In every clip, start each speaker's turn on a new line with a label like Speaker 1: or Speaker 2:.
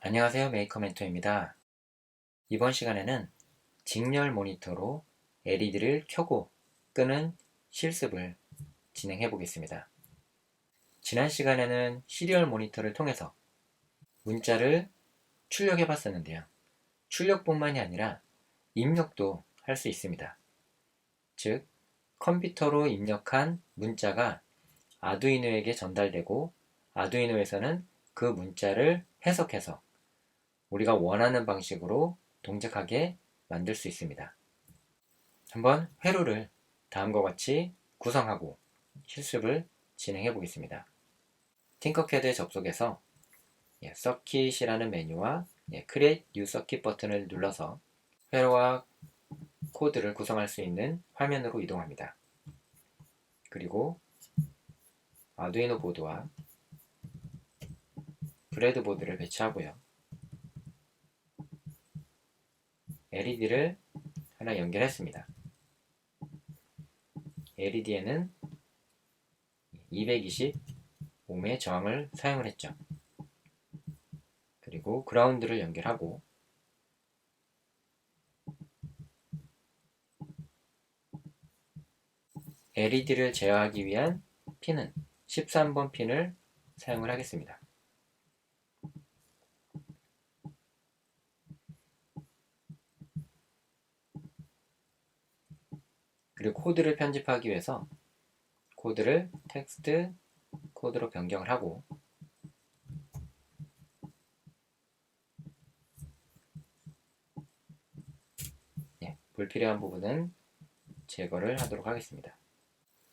Speaker 1: 안녕하세요. 메이커 멘토입니다. 이번 시간에는 직렬 모니터로 LED를 켜고 끄는 실습을 진행해 보겠습니다. 지난 시간에는 시리얼 모니터를 통해서 문자를 출력해 봤었는데요. 출력뿐만이 아니라 입력도 할 수 있습니다. 즉, 컴퓨터로 입력한 문자가 아두이노에게 전달되고 아두이노에서는 그 문자를 해석해서 우리가 원하는 방식으로 동작하게 만들 수 있습니다. 한번 회로를 다음과 같이 구성하고 실습을 진행해 보겠습니다. 팅커캐드에 접속해서 서킷이라는 메뉴와 Create New Circuit 버튼을 눌러서 회로와 코드를 구성할 수 있는 화면으로 이동합니다. 그리고 아두이노 보드와 브레드보드를 배치하고요. LED를 하나 연결했습니다. LED에는 220ohm의 저항을 사용을 했죠. 그리고 그라운드를 연결하고 LED를 제어하기 위한 핀은 13번 핀을 사용을 하겠습니다. 그리고 코드를 편집하기 위해서 코드를 텍스트 코드로 변경을 하고 불필요한 부분은 제거를 하도록 하겠습니다.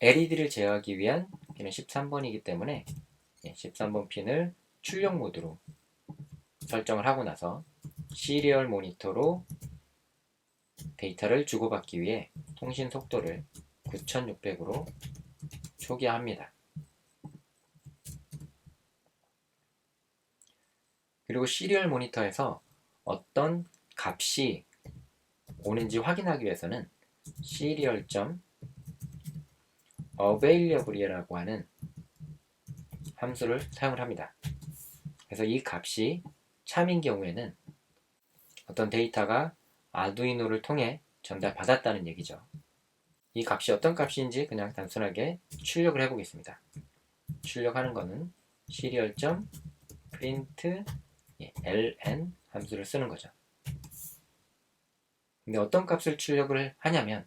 Speaker 1: LED를 제어하기 위한 핀은 13번이기 때문에 13번 핀을 출력 모드로 설정을 하고 나서 시리얼 모니터로 데이터를 주고받기 위해 통신 속도를 9600으로 초기화합니다. 그리고 시리얼 모니터에서 어떤 값이 오는지 확인하기 위해서는 serial.available이라고 하는 함수를 사용을 합니다. 그래서 이 값이 참인 경우에는 어떤 데이터가 아두이노를 통해 전달받았다는 얘기죠. 이 값이 어떤 값인지 그냥 단순하게 출력을 해보겠습니다. 출력하는 거는 serial.print ln 함수를 쓰는 거죠. 근데 어떤 값을 출력을 하냐면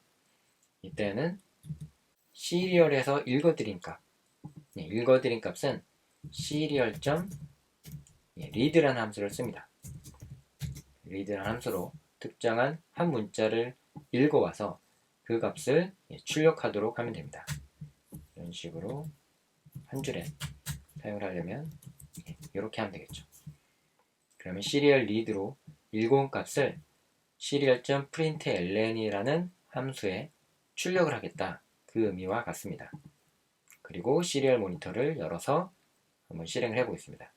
Speaker 1: 이때는 시리얼에서 읽어드린 값, 읽어드린 값은 serial.read라는 함수를 씁니다. read라는 함수로 특정한 한 문자를 읽어와서 그 값을 출력하도록 하면 됩니다. 이런 식으로 한 줄에 사용을 하려면 이렇게 하면 되겠죠. 그러면 serial read로 읽어온 값을 serial.println이라는 함수에 출력을 하겠다. 그 의미와 같습니다. 그리고 시리얼 모니터를 열어서 한번 실행을 해보겠습니다.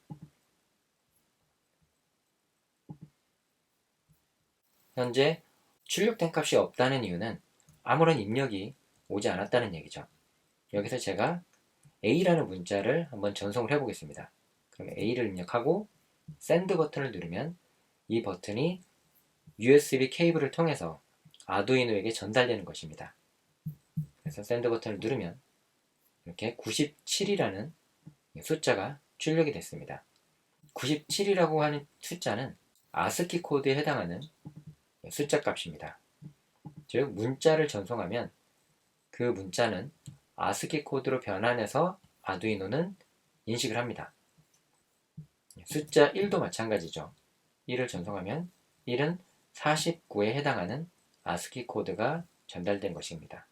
Speaker 1: 현재 출력된 값이 없다는 이유는 아무런 입력이 오지 않았다는 얘기죠. 여기서 제가 A라는 문자를 한번 전송을 해보겠습니다. 그럼 A를 입력하고 Send 버튼을 누르면 이 버튼이 USB 케이블을 통해서 아두이노에게 전달되는 것입니다. 그래서 Send 버튼을 누르면 이렇게 97이라는 숫자가 출력이 됐습니다. 97이라고 하는 숫자는 아스키 코드에 해당하는 숫자 값입니다. 즉 문자를 전송하면 그 문자는 아스키 코드로 변환해서 아두이노는 인식을 합니다. 숫자 1도 마찬가지죠. 1을 전송하면 1은 49에 해당하는 아스키 코드가 전달된 것입니다.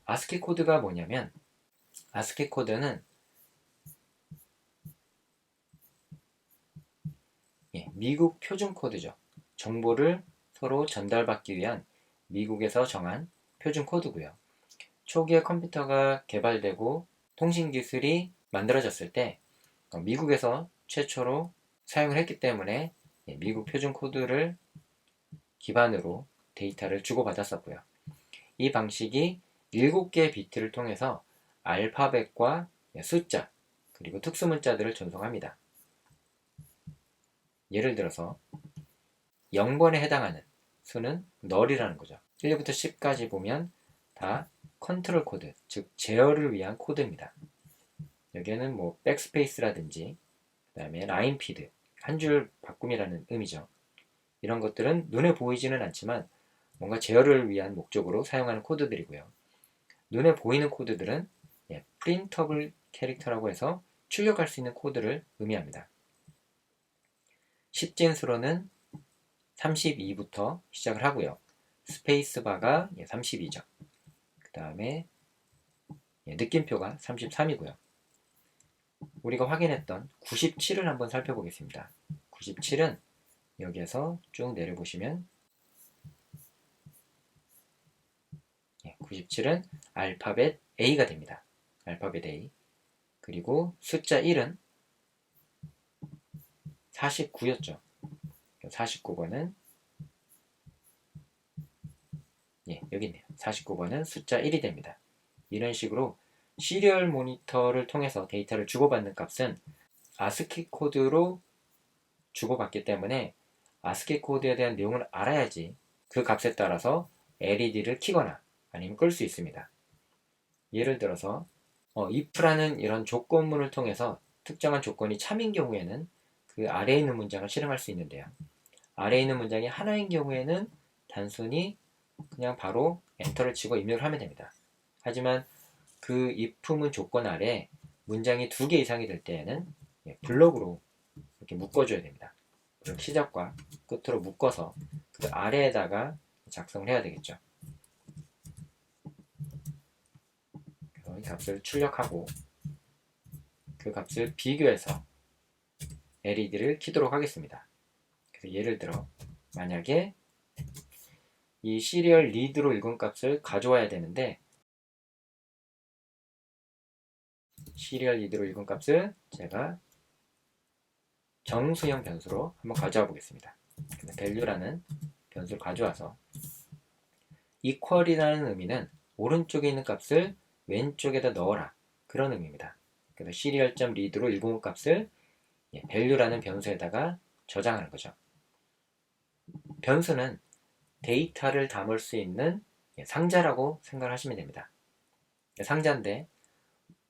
Speaker 1: 아스키 코드가 뭐냐면 아스키 코드는 미국 표준 코드죠. 정보를 서로 전달받기 위한 미국에서 정한 표준 코드고요. 초기에 컴퓨터가 개발되고 통신 기술이 만들어졌을 때 미국에서 최초로 사용을 했기 때문에 미국 표준 코드를 기반으로 데이터를 주고받았었고요. 이 방식이 7개의 비트를 통해서 알파벳과 숫자 그리고 특수문자들을 전송합니다. 예를 들어서 0번에 해당하는 수는 널이라는 거죠. 1부터 10까지 보면 다 컨트롤 코드, 즉 제어를 위한 코드입니다. 여기에는 뭐 백스페이스라든지 그 다음에 라인 피드, 한 줄 바꿈이라는 의미죠. 이런 것들은 눈에 보이지는 않지만 뭔가 제어를 위한 목적으로 사용하는 코드들이고요. 눈에 보이는 코드들은 프린터블 캐릭터라고 해서 출력할 수 있는 코드를 의미합니다. 10진수로는 32부터 시작을 하고요. 스페이스바가 32죠. 그 다음에 느낌표가 33이고요. 우리가 확인했던 97을 한번 살펴보겠습니다. 97은 여기에서 쭉 내려보시면 97은 알파벳 A가 됩니다. 알파벳 A. 그리고 숫자 1은 49였죠. 49번은 여기 있네요. 49번은 숫자 1이 됩니다. 이런 식으로 시리얼 모니터를 통해서 데이터를 주고받는 값은 아스키 코드로 주고받기 때문에 아스키 코드에 대한 내용을 알아야지 그 값에 따라서 LED를 켜거나 아니면 끌 수 있습니다. 예를 들어서 if라는 이런 조건문을 통해서 특정한 조건이 참인 경우에는 그 아래에 있는 문장을 실행할 수 있는데요. 아래에 있는 문장이 하나인 경우에는 단순히 그냥 바로 엔터를 치고 입력을 하면 됩니다. 하지만 그 if문 조건 아래 문장이 2개 이상이 될 때에는 블럭으로 이렇게 묶어줘야 됩니다. 시작과 끝으로 묶어서 그 아래에다가 작성을 해야 되겠죠. 그래서 이 값을 출력하고 그 값을 비교해서 LED를 켜도록 하겠습니다. 그래서 예를 들어 만약에 이 시리얼 리드로 읽은 값을 가져와야 되는데 시리얼 리드로 읽은 값을 제가 정수형 변수로 한번 가져와 보겠습니다. value라는 변수를 가져와서 equal이라는 의미는 오른쪽에 있는 값을 왼쪽에다 넣어라 그런 의미입니다. 그래서 serial.read로 읽은 값을 value라는 변수에다가 저장하는 거죠. 변수는 데이터를 담을 수 있는 상자라고 생각하시면 됩니다. 상자인데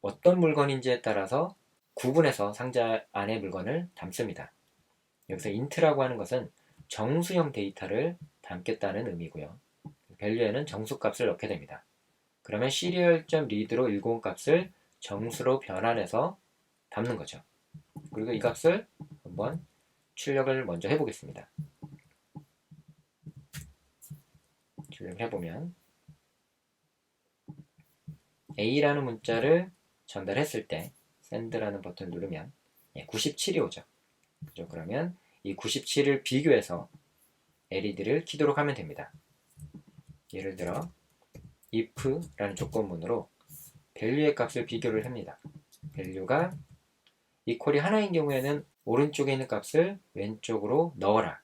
Speaker 1: 어떤 물건인지에 따라서 구분해서 상자 안에 물건을 담습니다. 여기서 int라고 하는 것은 정수형 데이터를 담겠다는 의미고요. value에는 정수값을 넣게 됩니다. 그러면 serial.read로 읽어온 값을 정수로 변환해서 담는 거죠. 그리고 이 값을 한번 출력을 먼저 해보겠습니다. 출력을 해보면 A라는 문자를 전달했을 때 send라는 버튼을 누르면 97이 오죠. 그죠? 그러면 이 97을 비교해서 LED를 켜도록 하면 됩니다. 예를 들어 if라는 조건문으로 value의 값을 비교를 합니다. value가 equal이 하나인 경우에는 오른쪽에 있는 값을 왼쪽으로 넣어라.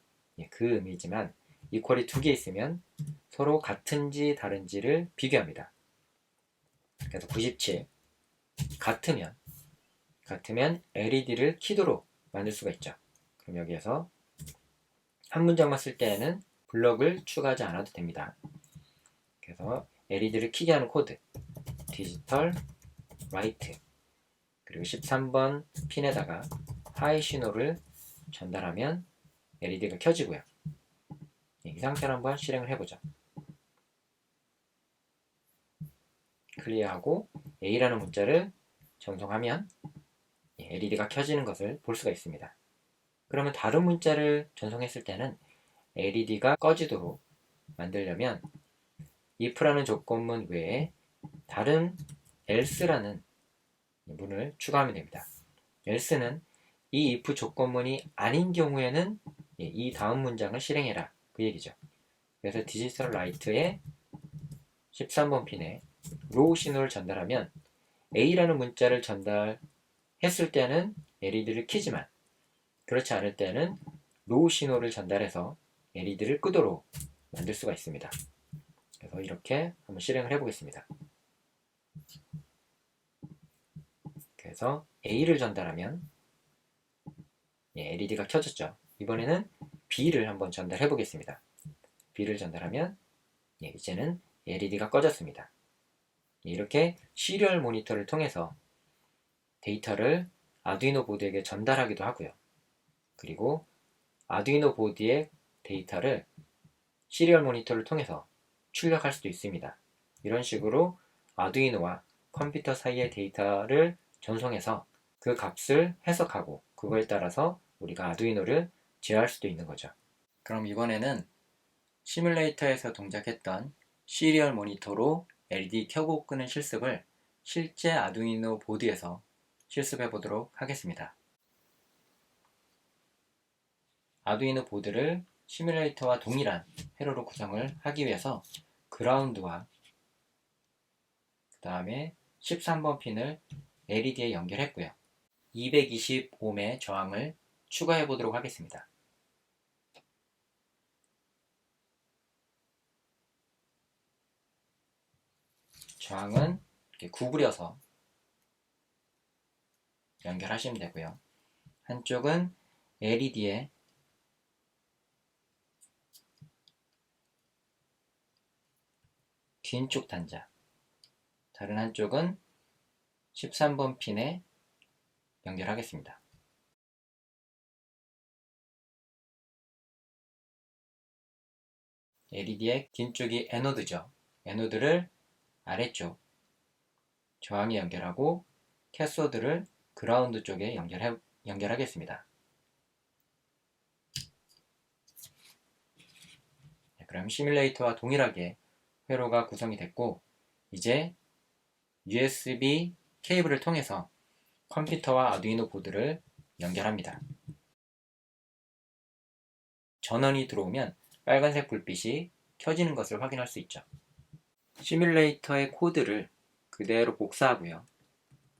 Speaker 1: 그 의미지만 equal이 2개 있으면 서로 같은지 다른지를 비교합니다. 그래서 97 같으면 LED를 켜도록 만들 수가 있죠. 그럼 여기에서 한 문장만 쓸 때에는 블럭을 추가하지 않아도 됩니다. 그래서 LED를 켜게 하는 코드 디지털 라이트 그리고 13번 핀에다가 하이 신호를 전달하면 LED가 켜지고요. 이 상태로 한번 실행을 해보죠. 클리어하고 A라는 문자를 전송하면 LED가 켜지는 것을 볼 수가 있습니다. 그러면 다른 문자를 전송했을 때는 LED가 꺼지도록 만들려면 if라는 조건문 외에 다른 else라는 문을 추가하면 됩니다. else는 이 if 조건문이 아닌 경우에는 이 다음 문장을 실행해라 그 얘기죠. 그래서 디지털 라이트의 13번 핀에 로우 신호를 전달하면 A라는 문자를 전달했을 때는 LED를 켜지만 그렇지 않을 때는 로우 신호를 전달해서 LED를 끄도록 만들 수가 있습니다. 그래서 이렇게 한번 실행을 해보겠습니다. 그래서 A를 전달하면 LED가 켜졌죠. 이번에는 B를 한번 전달해 보겠습니다. B를 전달하면 이제는 LED가 꺼졌습니다. 이렇게 시리얼 모니터를 통해서 데이터를 아두이노 보드에게 전달하기도 하고요. 그리고 아두이노 보드의 데이터를 시리얼 모니터를 통해서 출력할 수도 있습니다. 이런 식으로 아두이노와 컴퓨터 사이의 데이터를 전송해서 그 값을 해석하고 그거에 따라서 우리가 아두이노를 제어할 수도 있는 거죠. 그럼 이번에는 시뮬레이터에서 동작했던 시리얼 모니터로 LED 켜고 끄는 실습을 실제 아두이노 보드에서 실습해 보도록 하겠습니다. 아두이노 보드를 시뮬레이터와 동일한 회로로 구성을 하기 위해서 그라운드와 그 다음에 13번 핀을 LED에 연결했고요. 220ohm의 저항을 추가해 보도록 하겠습니다. 저항은 이렇게 구부려서 연결하시면 되고요. 한쪽은 LED에 뒷쪽 단자, 다른 한쪽은 13번 핀에 연결하겠습니다. LED의 뒷쪽이 에노드죠. 에노드를 아래쪽 저항에 연결하고 캐소드를 그라운드 쪽에 연결하겠습니다. 그럼 시뮬레이터와 동일하게 회로가 구성이 됐고 이제 USB 케이블을 통해서 컴퓨터와 아두이노 보드를 연결합니다. 전원이 들어오면 빨간색 불빛이 켜지는 것을 확인할 수 있죠. 시뮬레이터의 코드를 그대로 복사하고요.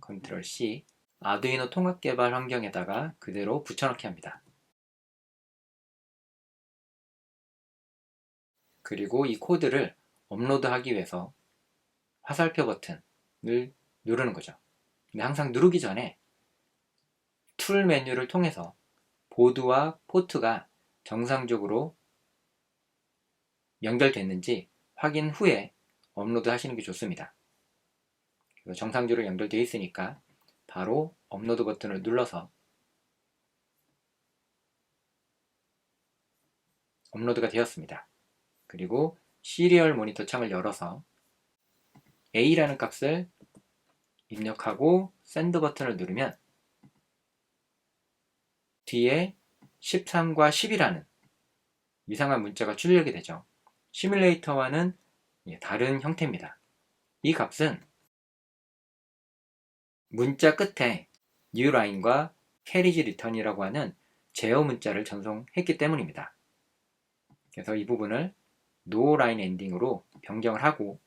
Speaker 1: 컨트롤 C, 아두이노 통합 개발 환경에다가 그대로 붙여넣기 합니다. 그리고 이 코드를 업로드하기 위해서 화살표 버튼을 누르는 거죠. 근데 항상 누르기 전에 툴 메뉴를 통해서 보드와 포트가 정상적으로 연결됐는지 확인 후에 업로드 하시는 게 좋습니다. 정상적으로 연결되어 있으니까 바로 업로드 버튼을 눌러서 업로드가 되었습니다. 그리고 시리얼 모니터 창을 열어서 A라는 값을 입력하고 샌드 버튼을 누르면 뒤에 13과 10이라는 이상한 문자가 출력이 되죠. 시뮬레이터와는 다른 형태입니다. 이 값은 문자 끝에 newline과 carriage return이라고 하는 제어 문자를 전송했기 때문입니다. 그래서 이 부분을 no line ending으로 변경을 하고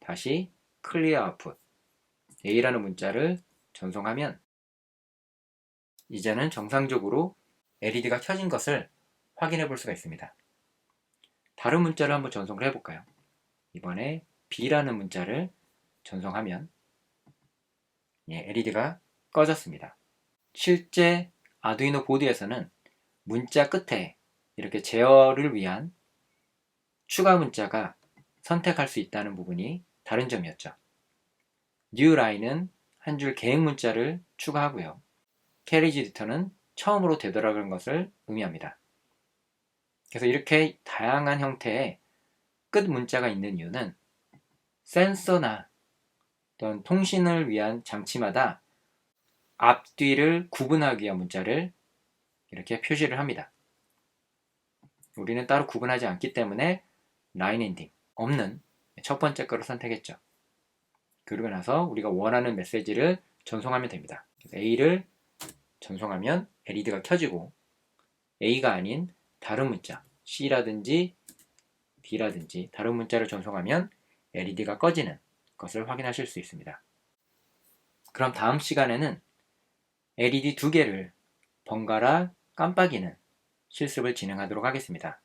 Speaker 1: 다시 clear output A라는 문자를 전송하면 이제는 정상적으로 LED가 켜진 것을 확인해 볼 수가 있습니다. 다른 문자를 한번 전송을 해볼까요? 이번에 B라는 문자를 전송하면 LED가 꺼졌습니다. 실제 아두이노 보드에서는 문자 끝에 이렇게 제어를 위한 추가 문자가 선택할 수 있다는 부분이 다른 점이었죠. new line은 한 줄 계획 문자를 추가하고요. carriage return은 처음으로 되돌아가는 것을 의미합니다. 그래서 이렇게 다양한 형태의 끝 문자가 있는 이유는 센서나 어떤 통신을 위한 장치마다 앞뒤를 구분하기 위한 문자를 이렇게 표시를 합니다. 우리는 따로 구분하지 않기 때문에 라인 엔딩 없는 첫 번째 거를 선택했죠. 그러고 나서 우리가 원하는 메시지를 전송하면 됩니다. A를 전송하면 LED가 켜지고 A가 아닌 다른 문자 C라든지 D라든지 다른 문자를 전송하면 LED가 꺼지는 것을 확인하실 수 있습니다. 그럼 다음 시간에는 LED 2개를 번갈아 깜빡이는 실습을 진행하도록 하겠습니다.